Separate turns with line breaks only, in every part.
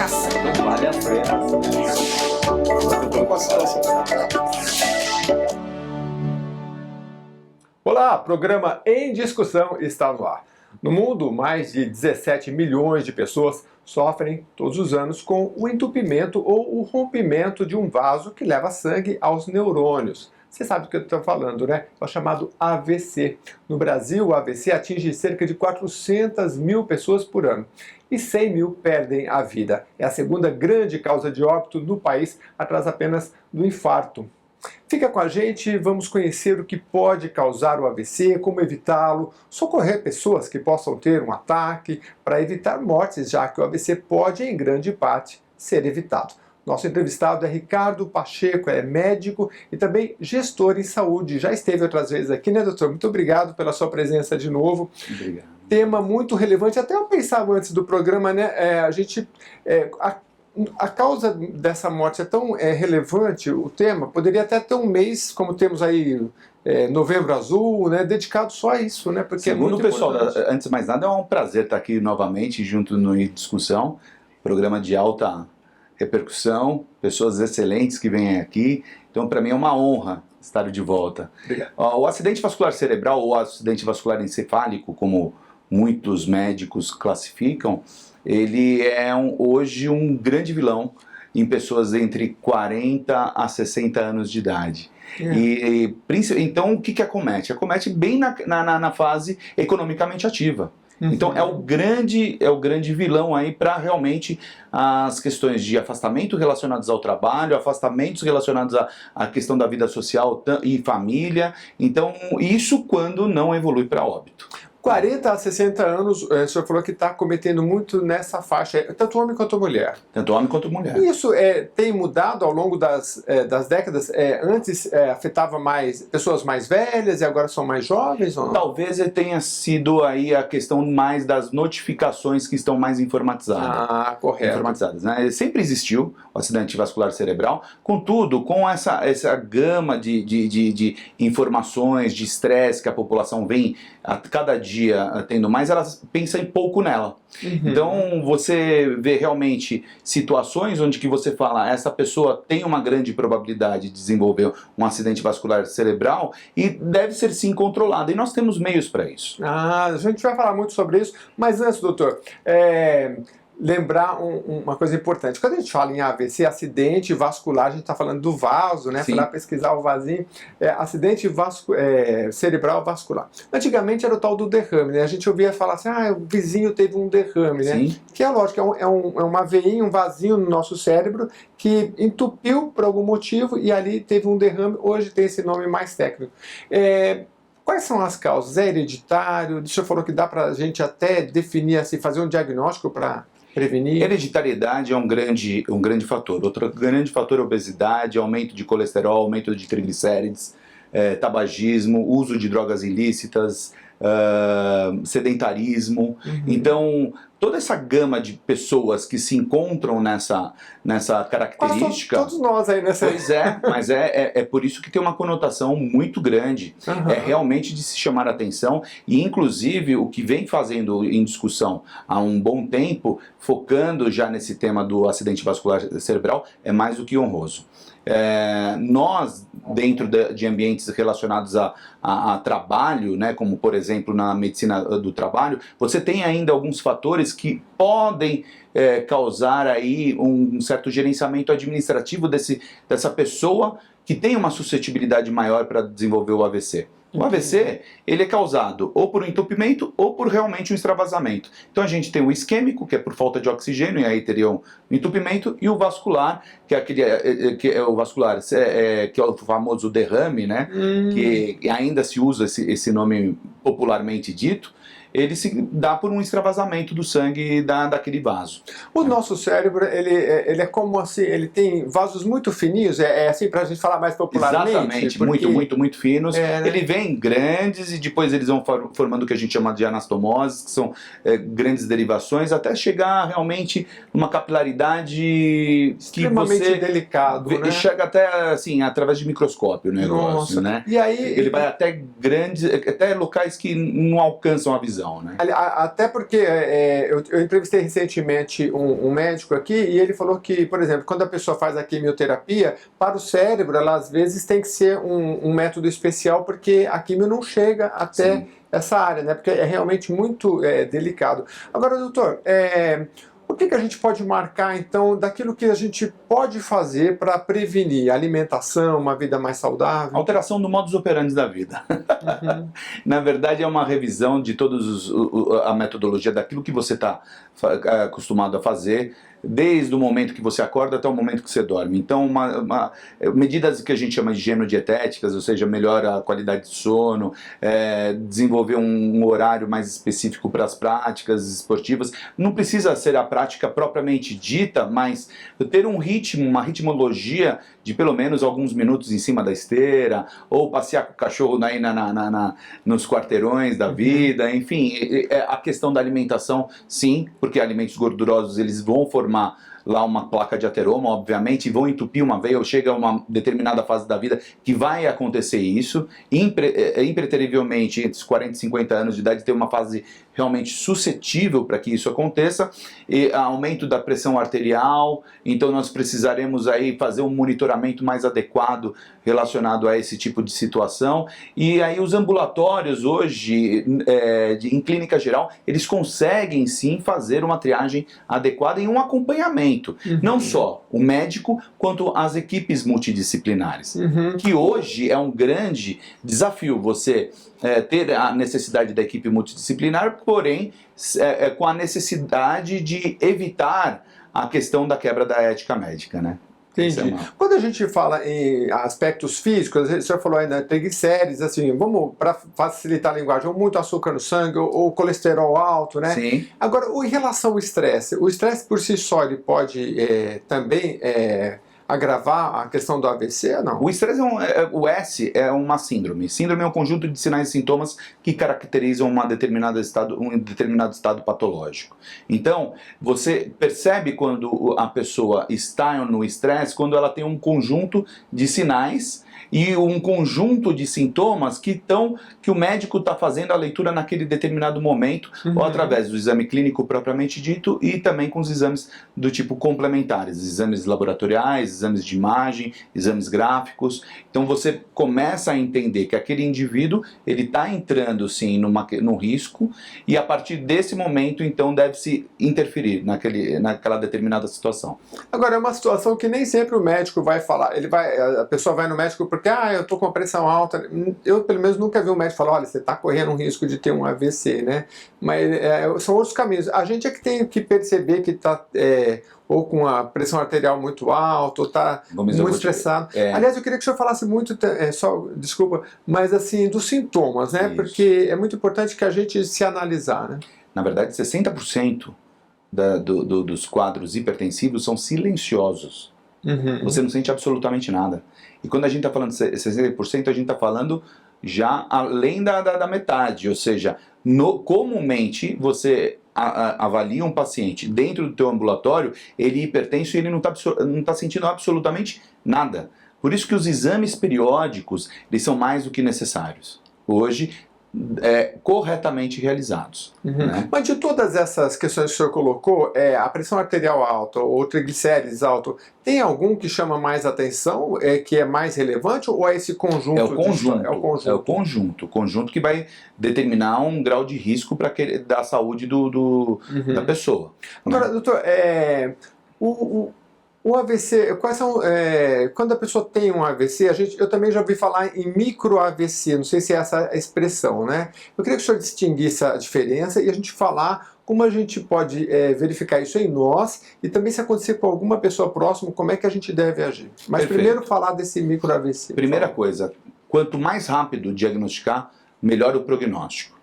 comunicação.
Não vale a pena.
Olá, programa Em Discussão está no ar. No mundo, mais de 17 milhões de pessoas sofrem todos os anos com o entupimento ou o rompimento de um vaso que leva sangue aos neurônios. Você sabe do que eu estou falando, né? É o chamado AVC. No Brasil, o AVC atinge cerca de 400 mil pessoas por ano e 100 mil perdem a vida. É a segunda grande causa de óbito no país, atrás apenas do infarto. Fica com a gente, vamos conhecer o que pode causar o AVC, como evitá-lo, socorrer pessoas que possam ter um ataque, para evitar mortes, já que o AVC pode, em grande parte, ser evitado. Nosso entrevistado é Ricardo Pacheco, é médico e também gestor em saúde. Já esteve outras vezes aqui, né, doutor? Muito obrigado pela sua presença de novo.
Obrigado.
Tema muito relevante, até eu pensava antes do programa, né, a causa dessa morte é tão relevante, o tema, poderia até ter um mês, como temos aí Novembro Azul, né, dedicado só a isso, né? Porque
Segundo
é muito
pessoal,
importante.
antes de mais nada, é um prazer estar aqui novamente junto no Em Discussão, programa de alta repercussão, pessoas excelentes que vêm aqui, então para mim é uma honra estar de volta.
Obrigado.
O acidente vascular cerebral ou acidente vascular encefálico, como muitos médicos classificam, ele é hoje um grande vilão em pessoas entre 40 a 60 anos de idade. Então o que acomete? Acomete bem na fase economicamente ativa. Então é o grande vilão aí para realmente as questões de afastamento relacionados ao trabalho, afastamentos relacionados à questão da vida social e família. Então isso quando não evolui para óbito.
40 a 60 anos, o senhor falou que está cometendo muito nessa faixa, tanto homem quanto mulher.
Tanto homem quanto mulher.
Isso tem mudado ao longo das décadas? Antes afetava mais pessoas mais velhas e agora são mais jovens? Ou não?
Talvez tenha sido aí a questão mais das notificações que estão mais informatizadas.
Ah, correto.
Informatizadas, né? Sempre existiu o acidente vascular cerebral, contudo, com essa gama de informações, de estresse que a população vem a cada dia tendo mais, elas pensam pouco nela. Então você vê realmente situações onde que você fala, essa pessoa tem uma grande probabilidade de desenvolver um acidente vascular cerebral e deve ser sim controlada, e nós temos meios para isso.
A gente vai falar muito sobre isso, mas antes, doutor, lembrar uma coisa importante. Quando a gente fala em AVC, acidente vascular, a gente está falando do vaso, né? Para pesquisar o vasinho, acidente cerebral vascular. Antigamente era o tal do derrame, né? A gente ouvia falar assim, o vizinho teve um derrame, né?
Sim.
Que é lógico, é uma veinha, um vasinho no nosso cérebro que entupiu por algum motivo e ali teve um derrame. Hoje tem esse nome mais técnico. Quais são as causas? É hereditário? O senhor falou que dá para a gente até definir, assim, fazer um diagnóstico para prevenir?
Hereditariedade é um grande fator. Outro grande fator é obesidade, aumento de colesterol, aumento de triglicérides, tabagismo, uso de drogas ilícitas, sedentarismo. Então, toda essa gama de pessoas que se encontram nessa característica...
Todos nós aí nessa...
Pois é, mas é por isso que tem uma conotação muito grande. É realmente de se chamar a atenção, e inclusive o que vem fazendo em discussão há um bom tempo, focando já nesse tema do acidente vascular cerebral, é mais do que honroso. Nós, dentro de ambientes relacionados a trabalho, né, como por exemplo na medicina do trabalho, você tem ainda alguns fatores que podem causar aí um certo gerenciamento administrativo dessa pessoa que tem uma suscetibilidade maior para desenvolver o AVC. O AVC, ele é causado ou por um entupimento ou por realmente um extravasamento. Então a gente tem o isquêmico, que é por falta de oxigênio, e aí teria um entupimento, e o vascular, que é o vascular, que é o famoso derrame, né? Que ainda se usa esse nome popularmente dito. Ele se dá por um extravasamento do sangue daquele vaso.
O nosso cérebro, ele é como assim, ele tem vasos muito fininhos, assim para a gente falar mais popularmente?
Exatamente,
porque...
muito finos.
Né?
Ele vem grandes e depois eles vão formando o que a gente chama de anastomoses, que são grandes derivações, até chegar realmente numa capilaridade
extremamente delicado, né?
Chega até assim, através de microscópio o negócio.
Nossa.
Né?
E aí,
ele vai até locais que não alcançam a visão. decisão, né?
Até porque eu entrevistei recentemente um médico aqui e ele falou que, por exemplo, quando a pessoa faz a quimioterapia, para o cérebro, ela às vezes tem que ser um método especial porque a quimio não chega até
Sim.
essa área, né? Porque é realmente muito delicado. Agora, doutor, o que a gente pode marcar, então, daquilo que a gente pode fazer para prevenir alimentação, uma vida mais saudável?
Alteração do modus operandi da vida.
Uhum.
Na verdade, é uma revisão de todos a metodologia daquilo que você está acostumado a fazer, desde o momento que você acorda até o momento que você dorme. Então, medidas que a gente chama de higienodietéticas, ou seja, melhora a qualidade de sono, desenvolver um horário mais específico para as práticas esportivas. Não precisa ser a prática propriamente dita, mas ter um ritmo, uma ritmologia de pelo menos alguns minutos em cima da esteira, ou passear com o cachorro aí nos quarteirões da vida, enfim, a questão da alimentação, sim, porque alimentos gordurosos eles vão formar lá uma placa de ateroma, obviamente, e vão entupir uma veia, ou chega a uma determinada fase da vida que vai acontecer isso, impreterivelmente, entre os 40 e 50 anos de idade, tem uma fase realmente suscetível para que isso aconteça, e aumento da pressão arterial, então nós precisaremos aí fazer um monitoramento mais adequado relacionado a esse tipo de situação, e aí os ambulatórios hoje, em clínica geral, eles conseguem sim fazer uma triagem adequada e um acompanhamento, não só o médico, quanto as equipes multidisciplinares, que hoje é um grande desafio você ter a necessidade da equipe multidisciplinar, porém com a necessidade de evitar a questão da quebra da ética médica, né?
Entendi. Quando a gente fala em aspectos físicos, o senhor falou ainda triglicérides, assim, vamos, para facilitar a linguagem, ou muito açúcar no sangue, ou colesterol alto, né?
Sim.
Agora, em relação ao estresse, o estresse por si só, ele pode também agravar a questão do AVC ou não?
O estresse o S é uma síndrome. Síndrome é um conjunto de sinais e sintomas que caracterizam um determinado estado patológico. Então, você percebe quando a pessoa está no estresse, quando ela tem um conjunto de sinais e um conjunto de sintomas que o médico está fazendo a leitura naquele determinado momento, ou através do exame clínico propriamente dito, e também com os exames do tipo complementares, exames laboratoriais, exames de imagem, exames gráficos. Então você começa a entender que aquele indivíduo ele está entrando sim no risco, e a partir desse momento então deve-se interferir naquela determinada situação.
Agora, é uma situação que nem sempre o médico vai falar. A pessoa vai no médico porque eu estou com a pressão alta. Eu, pelo menos, nunca vi um médico falar, olha, você está correndo um risco de ter um AVC, né? Mas são outros caminhos. A gente é que tem que perceber que está ou com a pressão arterial muito alta, ou está muito estressado. Aliás, eu queria que o senhor falasse muito, desculpa, mas assim, dos sintomas, né?
Isso.
Porque é muito importante que a gente se analisar, né?
Na verdade, 60% dos quadros hipertensivos são silenciosos. Você não sente absolutamente nada. E quando a gente está falando de 60%, a gente está falando já além da metade. Ou seja, comumente você avalia um paciente dentro do teu ambulatório, ele é hipertenso e ele não está sentindo absolutamente nada. Por isso que os exames periódicos eles são mais do que necessários. Hoje, corretamente realizados. Né?
Mas de todas essas questões que o senhor colocou, a pressão arterial alta ou triglicérides alto, tem algum que chama mais atenção, que é mais relevante, ou é esse conjunto?
É o conjunto.
É o conjunto.
O conjunto que vai determinar um grau de risco da saúde da pessoa.
Agora, doutor, o AVC, quais são, quando a pessoa tem um AVC, eu também já ouvi falar em micro-AVC, não sei se é essa a expressão, né? Eu queria que o senhor distinguisse a diferença e a gente falar como a gente pode verificar isso em nós e também se acontecer com alguma pessoa próxima, como é que a gente deve agir. Mas
Perfeito.
Primeiro falar desse micro-AVC.
Primeira coisa, quanto mais rápido diagnosticar, melhor o prognóstico.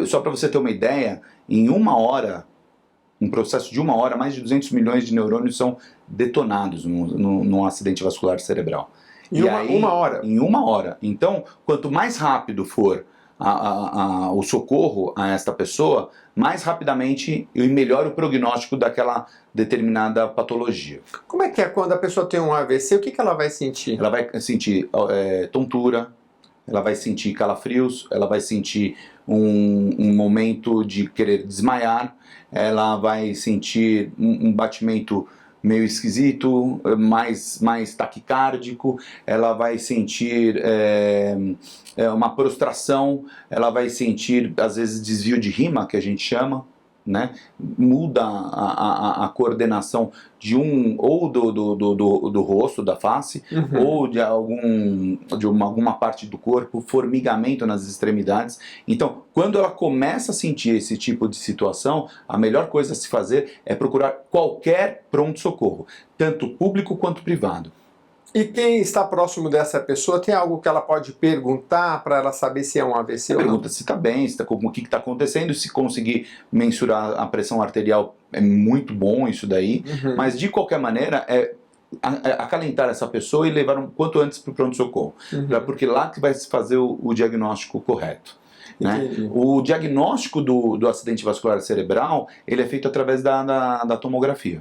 Só para você ter uma ideia, em um processo de 1 hora, mais de 200 milhões de neurônios são detonados num acidente vascular cerebral.
Uma hora?
Em 1 hora. Então, quanto mais rápido for o socorro a esta pessoa, mais rapidamente e melhor o prognóstico daquela determinada patologia.
Como é que é quando a pessoa tem um AVC? O que ela vai sentir?
Ela vai sentir tontura, ela vai sentir calafrios, ela vai sentir um momento de querer desmaiar, ela vai sentir um batimento meio esquisito, mais taquicárdico, ela vai sentir uma prostração, ela vai sentir, às vezes, desvio de rima, que a gente chama, né? Muda a coordenação de ou do rosto, da face, ou de alguma parte do corpo, formigamento nas extremidades. Então, quando ela começa a sentir esse tipo de situação, a melhor coisa a se fazer é procurar qualquer pronto-socorro, tanto público quanto privado.
E quem está próximo dessa pessoa, tem algo que ela pode perguntar para ela saber se é um AVC ou não?
Pergunta se está bem, o que está acontecendo, se conseguir mensurar a pressão arterial é muito bom isso daí, mas de qualquer maneira acalentar essa pessoa e levar quanto antes para o pronto-socorro, porque lá que vai se fazer o diagnóstico correto. Né? O diagnóstico do acidente vascular cerebral, ele é feito através da tomografia.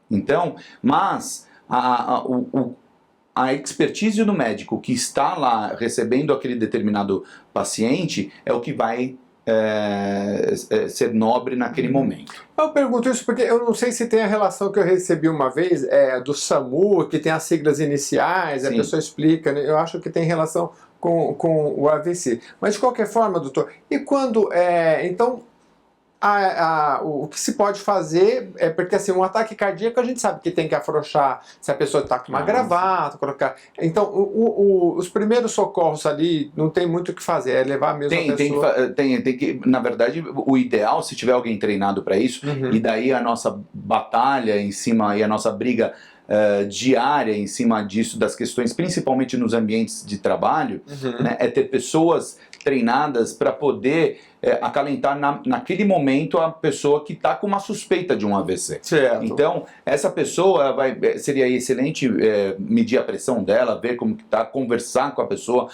Então, mas a expertise do médico que está lá recebendo aquele determinado paciente é o que vai ser nobre naquele momento.
Eu pergunto isso porque eu não sei se tem a relação que eu recebi uma vez do SAMU, que tem as siglas iniciais,
Sim.
A pessoa explica, né? Eu acho que tem relação com o AVC. Mas de qualquer forma, doutor, e quando então o que se pode fazer é porque assim, um ataque cardíaco a gente sabe que tem que afrouxar se a pessoa está com uma gravata, colocar. Então, os primeiros socorros ali não tem muito o que fazer, é levar mesmo a pessoa.
Tem que, na verdade, o ideal, se tiver alguém treinado para isso, e daí a nossa batalha em cima e a nossa briga diária em cima disso, das questões, principalmente nos ambientes de trabalho, né, é ter pessoas treinadas para poder acalentar naquele momento a pessoa que está com uma suspeita de um AVC.
Certo.
Então, essa pessoa seria excelente medir a pressão dela, ver como que está, conversar com a pessoa,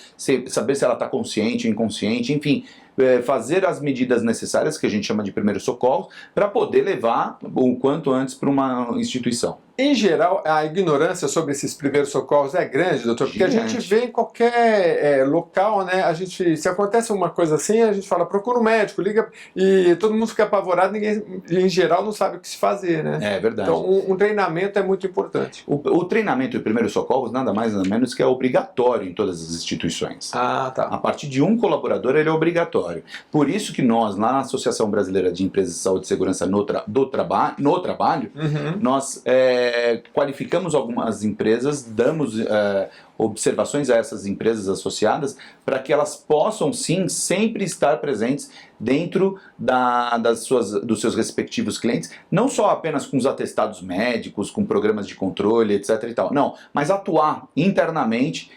saber se ela está consciente ou inconsciente, enfim, fazer as medidas necessárias, que a gente chama de primeiro socorro, para poder levar o quanto antes para uma instituição.
Em geral, a ignorância sobre esses primeiros socorros é grande, doutor, porque a gente vê em qualquer local, né? Se acontece uma coisa assim, a gente fala, procura um médico, liga, e todo mundo fica apavorado, ninguém, em geral, não sabe o que se fazer, né?
É verdade.
Então, um treinamento é muito importante.
O treinamento de primeiros socorros, nada mais nada menos que é obrigatório em todas as instituições.
Ah, tá.
A partir de um colaborador, ele é obrigatório. Por isso que nós, lá na Associação Brasileira de Empresas de Saúde e Segurança no Trabalho, nós qualificamos algumas empresas, damos observações a essas empresas associadas para que elas possam sim sempre estar presentes dentro dos seus respectivos clientes, não só apenas com os atestados médicos, com programas de controle, etc. e tal, não, mas atuar internamente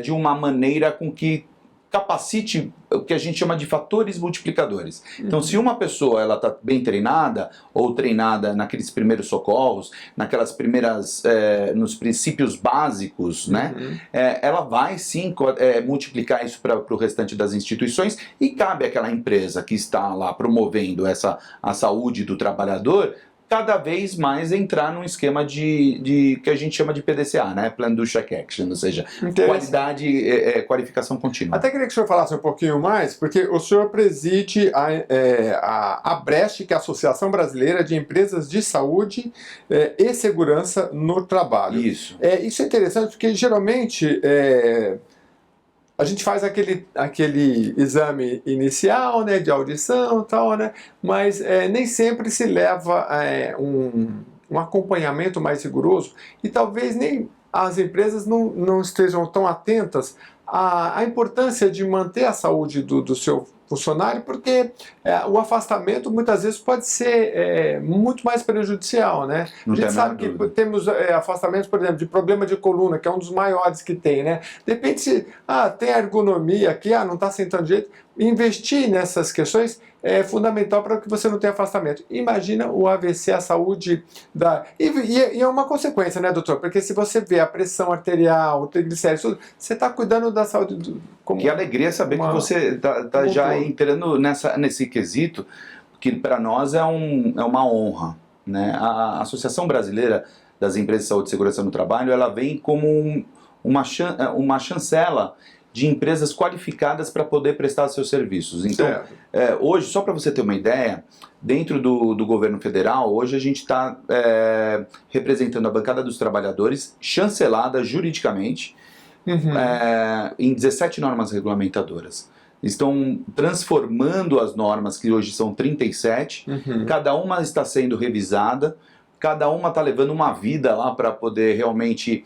de uma maneira com que capacite o que a gente chama de fatores multiplicadores. Então, se uma pessoa ela está bem treinada ou treinada naqueles primeiros socorros, naquelas primeiras, nos princípios básicos, né, ela vai sim multiplicar isso para o restante das instituições e cabe àquela empresa que está lá promovendo a saúde do trabalhador cada vez mais entrar num esquema que a gente chama de PDCA, né? Plan do Check Action, ou seja, qualidade, qualificação contínua.
Até queria que o senhor falasse um pouquinho mais, porque o senhor preside a ABREST, que é a Associação Brasileira de Empresas de Saúde e Segurança no Trabalho.
Isso.
Isso é interessante porque geralmente a gente faz aquele exame inicial, né, de audição e tal, né, mas nem sempre se leva um acompanhamento mais rigoroso e talvez nem as empresas não estejam tão atentas à importância de manter a saúde do seu funcionário, porque o afastamento muitas vezes pode ser muito mais prejudicial, né? A gente sabe que temos afastamentos, por exemplo, de problema de coluna, que é um dos maiores que tem, né? De repente, tem ergonomia aqui, não está sentando direito. Investir nessas questões é fundamental para que você não tenha afastamento. Imagina o AVC, a saúde E é uma consequência, né, doutor? Porque se você vê a pressão arterial, o triglicéridos, você está cuidando da saúde.
Que alegria saber que você está já entrando nesse quesito, que para nós é uma honra, né? A Associação Brasileira das Empresas de Saúde e Segurança no Trabalho, ela vem como uma chancela de empresas qualificadas para poder prestar seus serviços. Então, hoje, só para você ter uma ideia, dentro do governo federal, hoje a gente está representando a bancada dos trabalhadores, chancelada juridicamente, em 17 normas regulamentadoras. Estão transformando as normas, que hoje são 37, cada uma está sendo revisada, cada uma está levando uma vida lá para poder realmente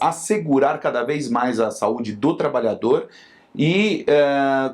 assegurar cada vez mais a saúde do trabalhador e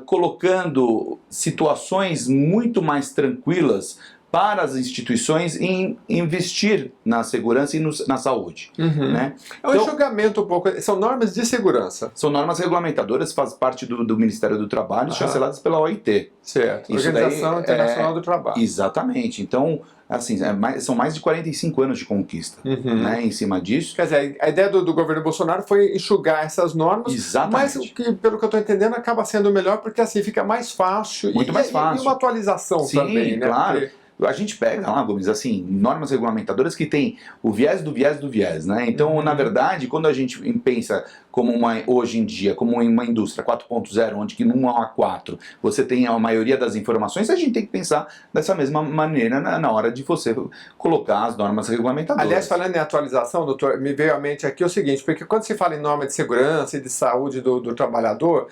colocando situações muito mais tranquilas para as instituições em investir na segurança e na saúde. Né?
É um enxugamento um pouco, são normas de segurança.
São normas regulamentadoras, faz parte do Ministério do Trabalho, chanceladas pela OIT.
Certo, Organização Internacional do Trabalho.
Exatamente, então, assim, são mais de 45 anos de conquista, né, em cima disso.
Quer dizer, a ideia do governo Bolsonaro foi enxugar essas normas, mas pelo que eu estou entendendo, acaba sendo melhor, porque assim fica mais fácil.
Muito mais fácil.
E uma atualização também, né?
Claro.
Porque
A gente pega lá, Gomes, assim, normas regulamentadoras que tem o viés do viés do viés, né? Então, na verdade, quando a gente pensa como hoje em dia, como uma indústria 4.0, onde que num A4 você tem a maioria das informações, a gente tem que pensar dessa mesma maneira na hora de você colocar as normas regulamentadoras.
Aliás, falando em atualização, doutor, me veio à mente aqui o seguinte, porque quando se fala em norma de segurança e de saúde do trabalhador,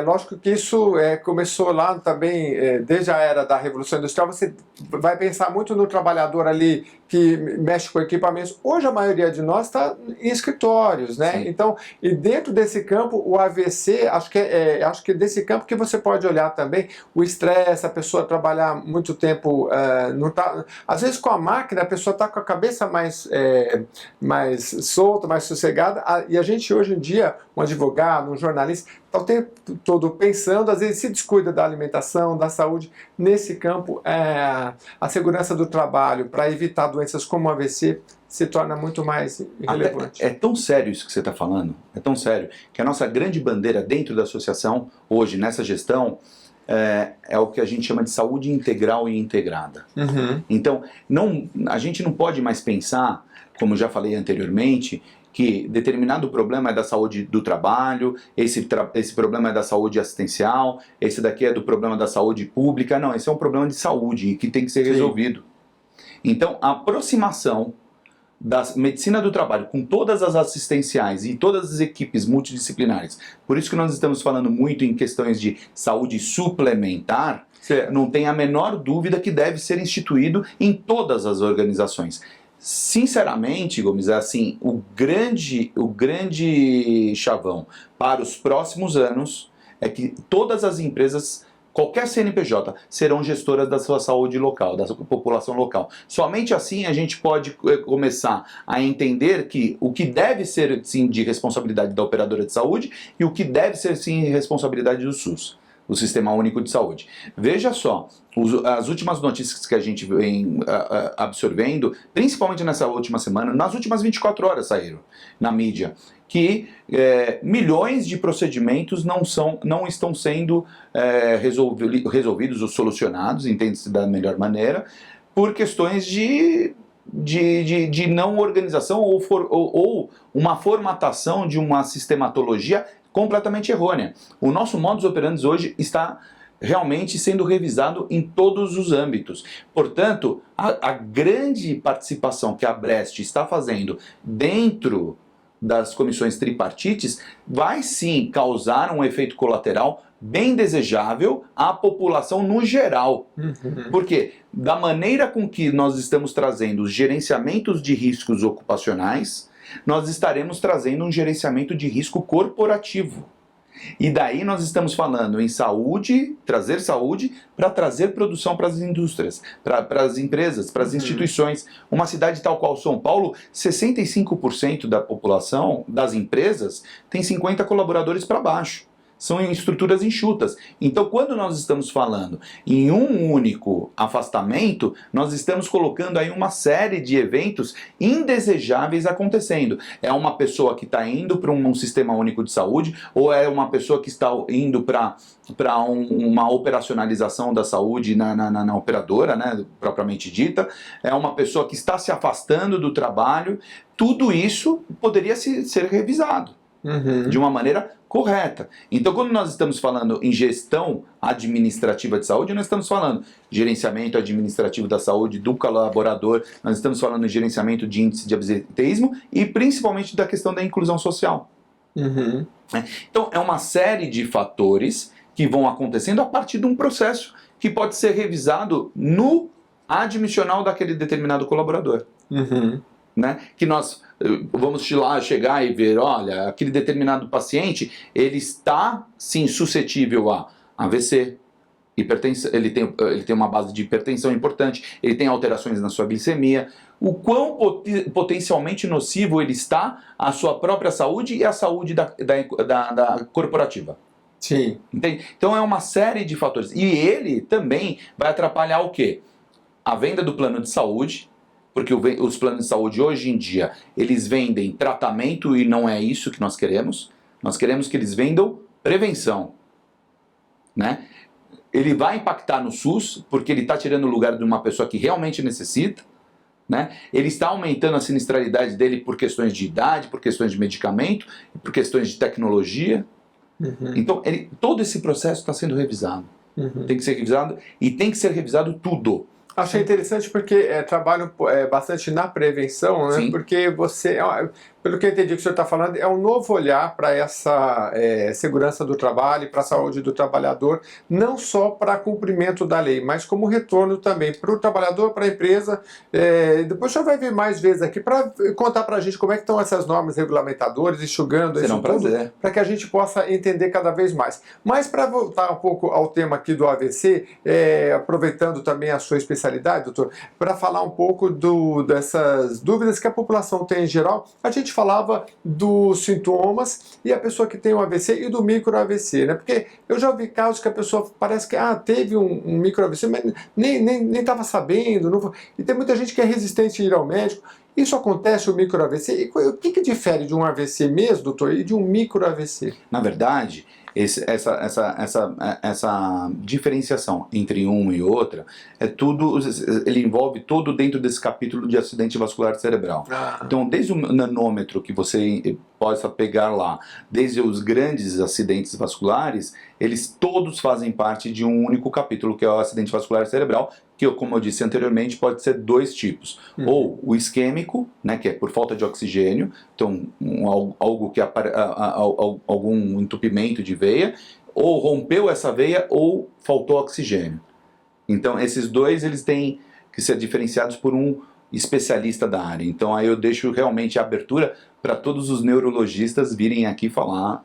lógico que isso começou lá também, desde a era da Revolução Industrial, você vai pensar muito no trabalhador ali que mexe com equipamentos. Hoje a maioria de nós está em escritórios, né?
Sim.
Então, e dentro desse campo, o AVC, acho que é desse campo que você pode olhar também o estresse, a pessoa trabalhar muito tempo, não tá, às vezes com a máquina a pessoa está com a cabeça mais solta, mais sossegada, e a gente hoje em dia, um advogado, um jornalista, está o tempo todo pensando, às vezes se descuida da alimentação, da saúde. Nesse campo, a segurança do trabalho, para evitar doenças como o AVC, se torna muito mais relevante.
É tão sério isso que você está falando, é tão sério, que a nossa grande bandeira dentro da associação, hoje, nessa gestão, é o que a gente chama de saúde integral e integrada. Então, a gente não pode mais pensar, como já falei anteriormente, que determinado problema é da saúde do trabalho, esse problema é da saúde assistencial, esse daqui é do problema da saúde pública. Não, esse é um problema de saúde e que tem que ser resolvido. Então, a aproximação da medicina do trabalho com todas as assistenciais e todas as equipes multidisciplinares, por isso que nós estamos falando muito em questões de saúde suplementar, não tem a menor dúvida que deve ser instituído em todas as organizações. Sinceramente, Gomes, assim, o grande chavão para os próximos anos é que todas as empresas, qualquer CNPJ, serão gestoras da sua saúde local, da sua população local. Somente assim a gente pode começar a entender que o que deve ser, sim, de responsabilidade da operadora de saúde e o que deve ser, sim, responsabilidade do SUS, o Sistema Único de Saúde. Veja só, as últimas notícias que a gente vem absorvendo, principalmente nessa última semana, nas últimas 24 horas saíram na mídia, que milhões de procedimentos não estão sendo resolvidos ou solucionados, entende-se da melhor maneira, por questões de não organização ou uma formatação de uma sistematologia completamente errônea. O nosso modus operandi hoje está realmente sendo revisado em todos os âmbitos. Portanto, a grande participação que a Brest está fazendo dentro das comissões tripartites vai sim causar um efeito colateral bem desejável à população no geral. Porque da maneira com que nós estamos trazendo os gerenciamentos de riscos ocupacionais, nós estaremos trazendo um gerenciamento de risco corporativo. E daí nós estamos falando em saúde, trazer saúde para trazer produção para as indústrias, para as empresas, para as instituições. Uma cidade tal qual São Paulo, 65% da população, das empresas, tem 50 colaboradores para baixo. São em estruturas enxutas. Então, quando nós estamos falando em um único afastamento, nós estamos colocando aí uma série de eventos indesejáveis acontecendo. É uma pessoa que está indo para um sistema único de saúde, ou é uma pessoa que está indo para uma operacionalização da saúde na operadora, né, propriamente dita, é uma pessoa que está se afastando do trabalho. Tudo isso poderia ser revisado. de uma maneira correta. Então, quando nós estamos falando em gestão administrativa de saúde, nós estamos falando gerenciamento administrativo da saúde do colaborador, nós estamos falando em gerenciamento de índice de absenteísmo e principalmente da questão da inclusão social. Então, é uma série de fatores que vão acontecendo a partir de um processo que pode ser revisado no admissional daquele determinado colaborador. Né? Que nós vamos lá chegar e ver, olha, aquele determinado paciente, ele está sim suscetível a AVC, hipertensão, ele tem uma base de hipertensão importante, ele tem alterações na sua glicemia, o quão potencialmente nocivo ele está à sua própria saúde e à saúde da corporativa.
Sim.
Entende? Então é uma série de fatores. E ele também vai atrapalhar o quê? A venda do plano de saúde, porque os planos de saúde hoje em dia, eles vendem tratamento e não é isso que nós queremos. Nós queremos que eles vendam prevenção. Né? Ele vai impactar no SUS, porque ele está tirando o lugar de uma pessoa que realmente necessita. Né? Ele está aumentando a sinistralidade dele por questões de idade, por questões de medicamento, por questões de tecnologia. Então, todo esse processo está sendo revisado. Tem que ser revisado e tem que ser revisado tudo.
Achei interessante porque trabalho bastante na prevenção, né?
Sim.
Porque você, pelo que eu entendi que o senhor está falando, é um novo olhar para essa segurança do trabalho, para a saúde do trabalhador, não só para cumprimento da lei, mas como retorno também para o trabalhador, para a empresa. Depois o senhor vai vir mais vezes aqui para contar para a gente como é que estão essas normas regulamentadoras, enxugando isso tudo, para que a gente possa entender cada vez mais. Mas para voltar um pouco ao tema aqui do AVC, aproveitando também a sua especialidade, doutor, para falar um pouco dessas dúvidas que a população tem em geral, a gente falava dos sintomas e a pessoa que tem um AVC e do micro AVC, né? Porque eu já ouvi casos que a pessoa parece que teve um micro AVC, mas nem estava sabendo, e tem muita gente que é resistente a ir ao médico. Isso acontece o micro AVC? E o que difere de um AVC mesmo, doutor, e de um micro AVC?
Na verdade, essa diferenciação entre uma e outra ele envolve todo dentro desse capítulo de acidente vascular cerebral. Então, desde o nanômetro que você possa pegar lá, desde os grandes acidentes vasculares, eles todos fazem parte de um único capítulo, que é o acidente vascular cerebral, que, como eu disse anteriormente, pode ser dois tipos. Ou o isquêmico, né, que é por falta de oxigênio, então algo que algum entupimento de veia, ou rompeu essa veia ou faltou oxigênio. Então esses dois eles têm que ser diferenciados por um especialista da área. Então aí eu deixo realmente a abertura para todos os neurologistas virem aqui falar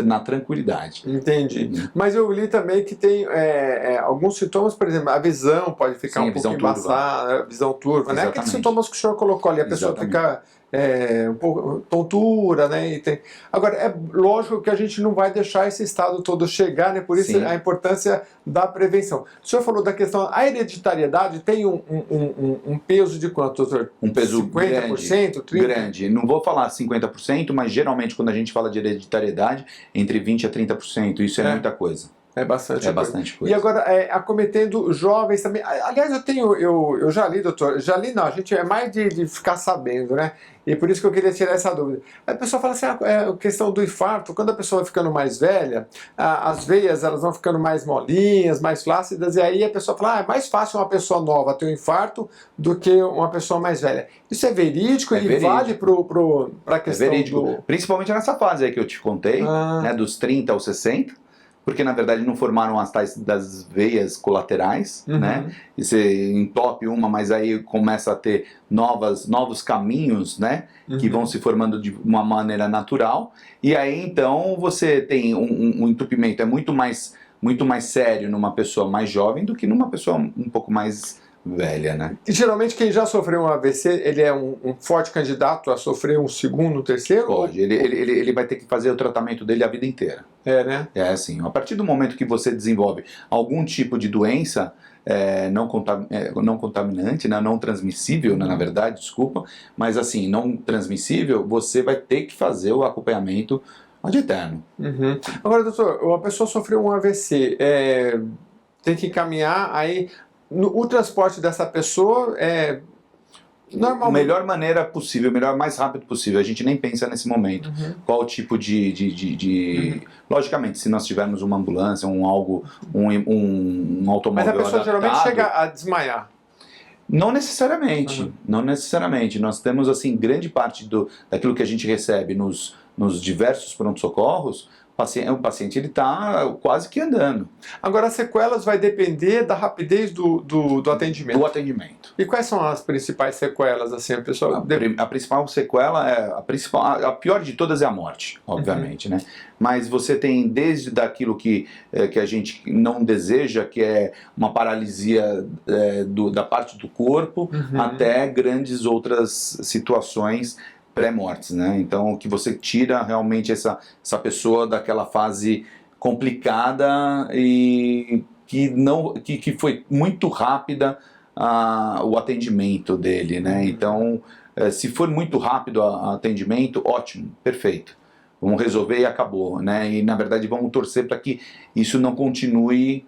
na tranquilidade.
Entendi. Mas eu li também que tem alguns sintomas, por exemplo, a visão pode ficar um pouco embaçada, a visão turva, né? Aqueles sintomas que o senhor colocou ali, a pessoa fica um pouco tontura, né? Agora, é lógico que a gente não vai deixar esse estado todo chegar, né? Por isso a importância da prevenção. O senhor falou da questão, a hereditariedade tem um peso de quanto, doutor?
Um peso
50%, 30%?
Grande. Não vou falar 50%, mas geralmente quando a gente fala de hereditariedade, entre 20% a 30%, isso é muita coisa.
É bastante coisa.
Bastante coisa.
E agora, acometendo jovens também. Aliás, eu já li, doutor, a gente é mais de ficar sabendo, né? E por isso que eu queria tirar essa dúvida. A pessoa fala assim, a questão do infarto, quando a pessoa vai ficando mais velha, as veias elas vão ficando mais molinhas, mais flácidas, e aí a pessoa fala, é mais fácil uma pessoa nova ter um infarto do que uma pessoa mais velha. Isso é verídico vale para a questão
Principalmente nessa fase aí que eu te contei, né, dos 30 aos 60, porque na verdade não formaram as tais das veias colaterais, né? E você entope uma, mas aí começa a ter novos caminhos, né? Que vão se formando de uma maneira natural. E aí então você tem um entupimento muito mais sério numa pessoa mais jovem do que numa pessoa um pouco mais velha, né?
E geralmente quem já sofreu um AVC, ele é um forte candidato a sofrer um segundo, terceiro?
Pode, ele vai ter que fazer o tratamento dele a vida inteira.
Né?
É assim, a partir do momento que você desenvolve algum tipo de doença não contaminante, né, não transmissível, né, na verdade, desculpa, mas assim, não transmissível, você vai ter que fazer o acompanhamento ad eterno.
Agora, doutor, a pessoa sofreu um AVC, tem que encaminhar aí... O transporte dessa pessoa
A melhor maneira possível, mais rápido possível. A gente nem pensa nesse momento. Qual tipo Logicamente, se nós tivermos uma ambulância, um automóvel
Mas a pessoa
adaptado,
geralmente chega a desmaiar.
Não necessariamente, não necessariamente. Nós temos, assim, grande parte daquilo que a gente recebe nos diversos pronto-socorros, o paciente ele está quase que andando.
Agora, as sequelas vai depender da rapidez do atendimento.
Do atendimento.
E quais são as principais sequelas, assim, a pessoa...
A principal sequela a pior de todas é a morte, obviamente, né? Mas você tem desde daquilo que a gente não deseja, que é uma paralisia da parte do corpo, até grandes outras situações pré-mortes, né? Então, que você tira realmente essa pessoa daquela fase complicada e que foi muito rápida o atendimento dele, né? Então, se for muito rápido o atendimento, ótimo, perfeito. Vamos resolver e acabou, né? E, na verdade, vamos torcer para que isso não continue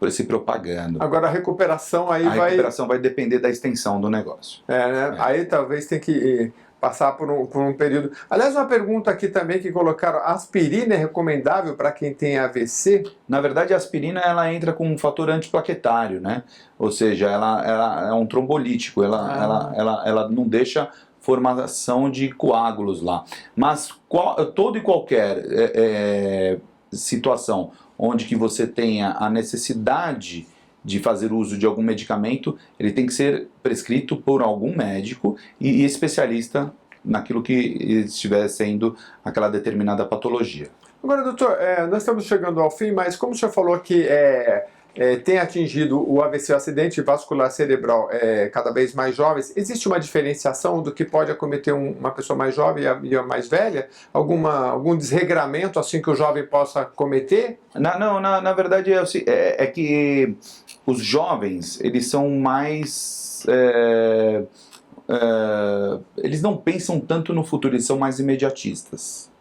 se propagando.
Agora a recuperação aí
recuperação vai depender da extensão do negócio.
Né? Aí talvez tem que passar por um período. Aliás, uma pergunta aqui também que colocaram: a aspirina é recomendável para quem tem AVC?
Na verdade, a aspirina ela entra com um fator antiplaquetário, né? Ou seja, ela é um trombolítico, ela não deixa formação de coágulos lá. Mas todo e qualquer situação onde que você tenha a necessidade de fazer uso de algum medicamento, ele tem que ser prescrito por algum médico e especialista naquilo que estiver sendo aquela determinada patologia.
Agora, doutor, nós estamos chegando ao fim, mas como o senhor falou que tem atingido o AVC, o acidente vascular cerebral, cada vez mais jovens, existe uma diferenciação do que pode acometer uma pessoa mais jovem e a mais velha? Algum desregramento assim que o jovem possa cometer?
Na verdade é que os jovens, eles são mais... eles não pensam tanto no futuro, eles são mais imediatistas,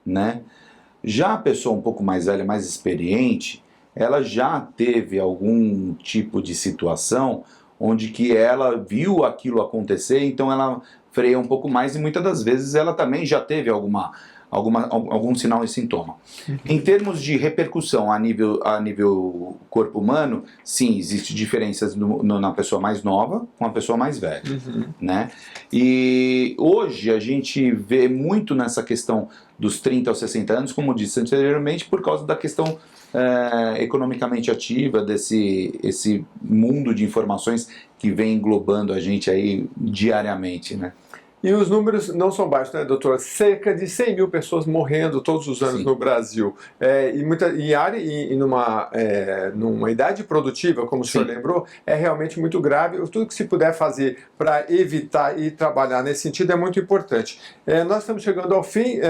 né? Já a pessoa um pouco mais velha, mais experiente, ela já teve algum tipo de situação onde que ela viu aquilo acontecer, então ela freia um pouco mais e muitas das vezes ela também já teve algum sinal e sintoma. Em termos de repercussão a nível corpo humano, sim, existem diferenças na pessoa mais nova com a pessoa mais velha, né? E hoje a gente vê muito nessa questão dos 30 aos 60 anos, como disse anteriormente, por causa da questão economicamente ativa, esse mundo de informações que vem englobando a gente aí diariamente, né?
E os números não são baixos, né, doutor? Cerca de 100 mil pessoas morrendo todos os anos no Brasil. Numa idade produtiva, como o senhor lembrou, é realmente muito grave. Tudo que se puder fazer para evitar e trabalhar nesse sentido é muito importante. Nós estamos chegando ao fim.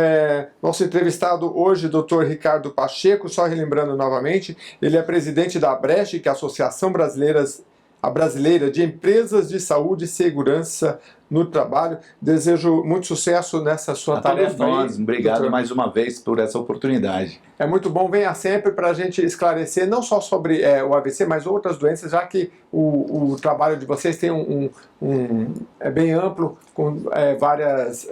Nosso entrevistado hoje, doutor Ricardo Pacheco, só relembrando novamente, ele é presidente da ABREST, que é a Associação Brasileira de Empresas de Saúde e Segurança no Trabalho. Desejo muito sucesso nessa sua tarefa.
Obrigado, doutor, mais uma vez por essa oportunidade.
É muito bom, venha sempre para a gente esclarecer não só sobre o AVC, mas outras doenças, já que o trabalho de vocês tem é bem amplo, com várias...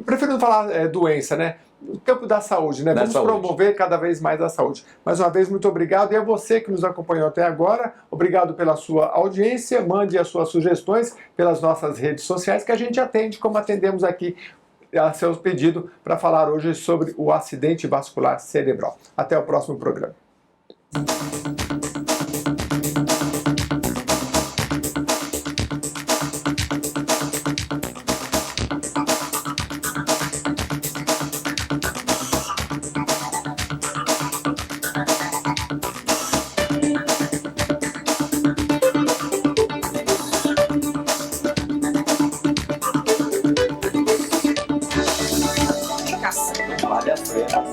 prefiro não falar doença, né? O campo da saúde, né? Vamos promover cada vez mais a saúde. Mais uma vez, muito obrigado. E a você que nos acompanhou até agora, obrigado pela sua audiência. Mande as suas sugestões pelas nossas redes sociais, que a gente atende, como atendemos aqui a seus pedidos, para falar hoje sobre o acidente vascular cerebral. Até o próximo programa.
Vale a pena.